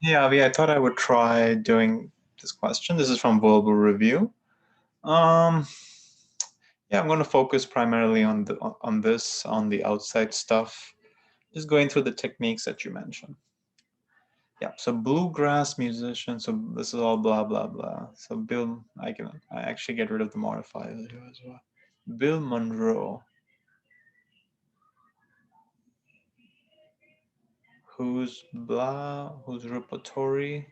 Yeah, Avi, I thought I would try doing this question. This is from Verbal Review. Um, yeah, I'm going to focus primarily on the outside stuff. Just going through the techniques that you mentioned. Yeah, so bluegrass musician. So this is all blah blah blah. So I actually get rid of the modifiers here as well. Bill Monroe, whose repertory,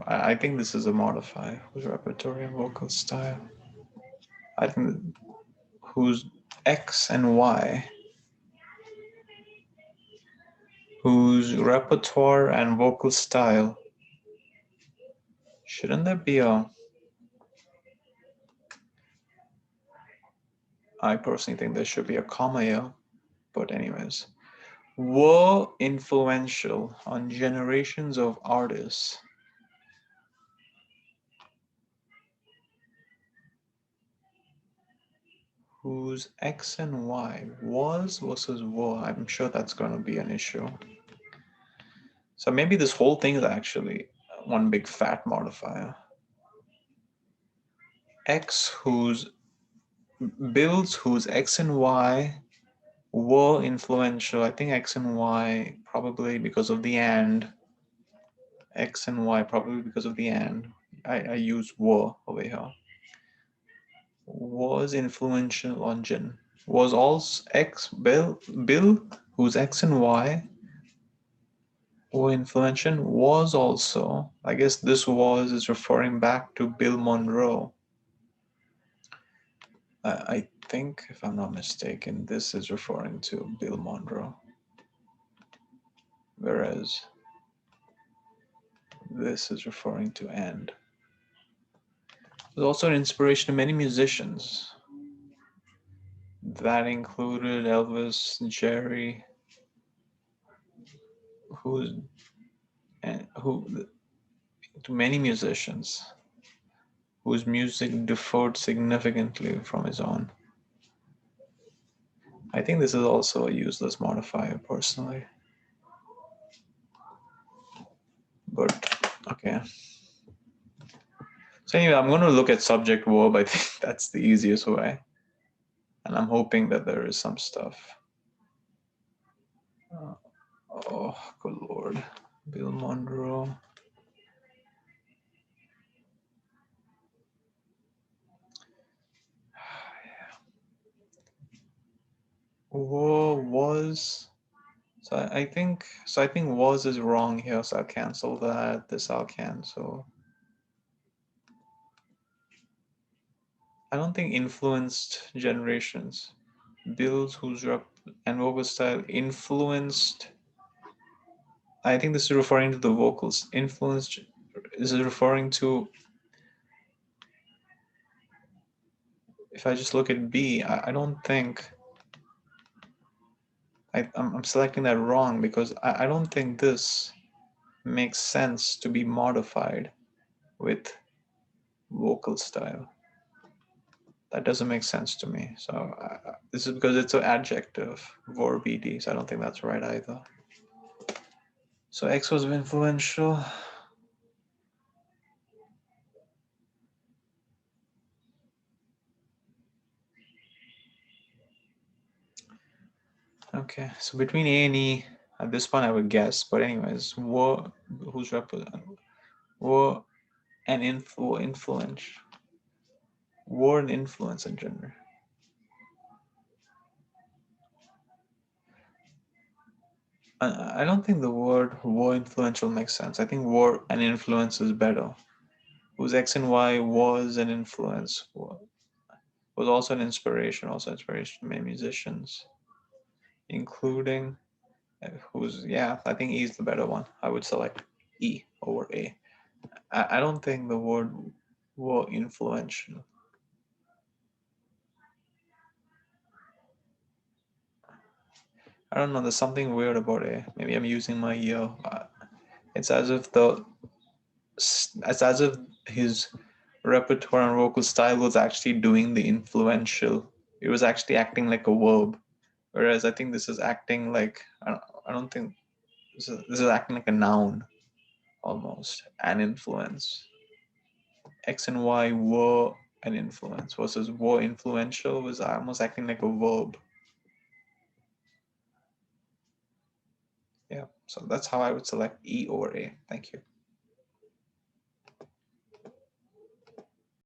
I think this is a modifier. Whose repertory and vocal style. I think whose X and Y, whose repertoire and vocal style. Shouldn't there be a? I personally think there should be a comma here, but anyways, were influential on generations of artists whose X and Y was versus were. I'm sure that's going to be an issue. So maybe this whole thing is actually one big fat modifier. X whose Bills whose X and Y were influential. I think X and Y probably because of the and. X and Y probably because of the and. I use were over here. Was influential on Gen. Was also X Bill whose X and Y were influential was also. I guess this was is referring back to Bill Monroe. I think if I'm not mistaken, this is referring to Bill Monroe. Whereas this is referring to and. Was also an inspiration to many musicians. That included Elvis, Jerry, who who to many musicians whose music differed significantly from his own. I think this is also a useless modifier personally. But okay. So anyway, I'm going to look at subject verb. I think that's the easiest way. And I'm hoping that there is some stuff. Oh, good Lord. Bill Monroe. Was. So I think was is wrong here, so I'll cancel that. This I'll cancel. I don't think influenced generations. Bills whose rep and vocal style influenced. I think this is referring to the vocals. Influenced is it referring to, if I just look at B, I don't think I'm selecting that wrong because I don't think this makes sense to be modified with vocal style. That doesn't make sense to me. So this is because it's an adjective, verb ed, so I don't think that's right either. So X was influential. Okay, so between A and E, at this point I would guess, but anyways, who's represent, were an influence, were an influence in gender. I don't think the word were influential makes sense. I think were an influence is better. Whose X and Y was an influence, was also an inspiration, also inspiration to many musicians, including who's, yeah, I think E is the better one. I would select E over A. I don't think the word were influential. I don't know. There's something weird about A. Maybe I'm using my ear. It's as if his repertoire and vocal style was actually doing the influential. It was actually acting like a verb, Whereas I think this is acting like I don't think this is acting like a noun almost, an influence. X and Y were an influence versus were influential was almost acting like a verb. Yeah, so that's how I would select E over A. Thank you.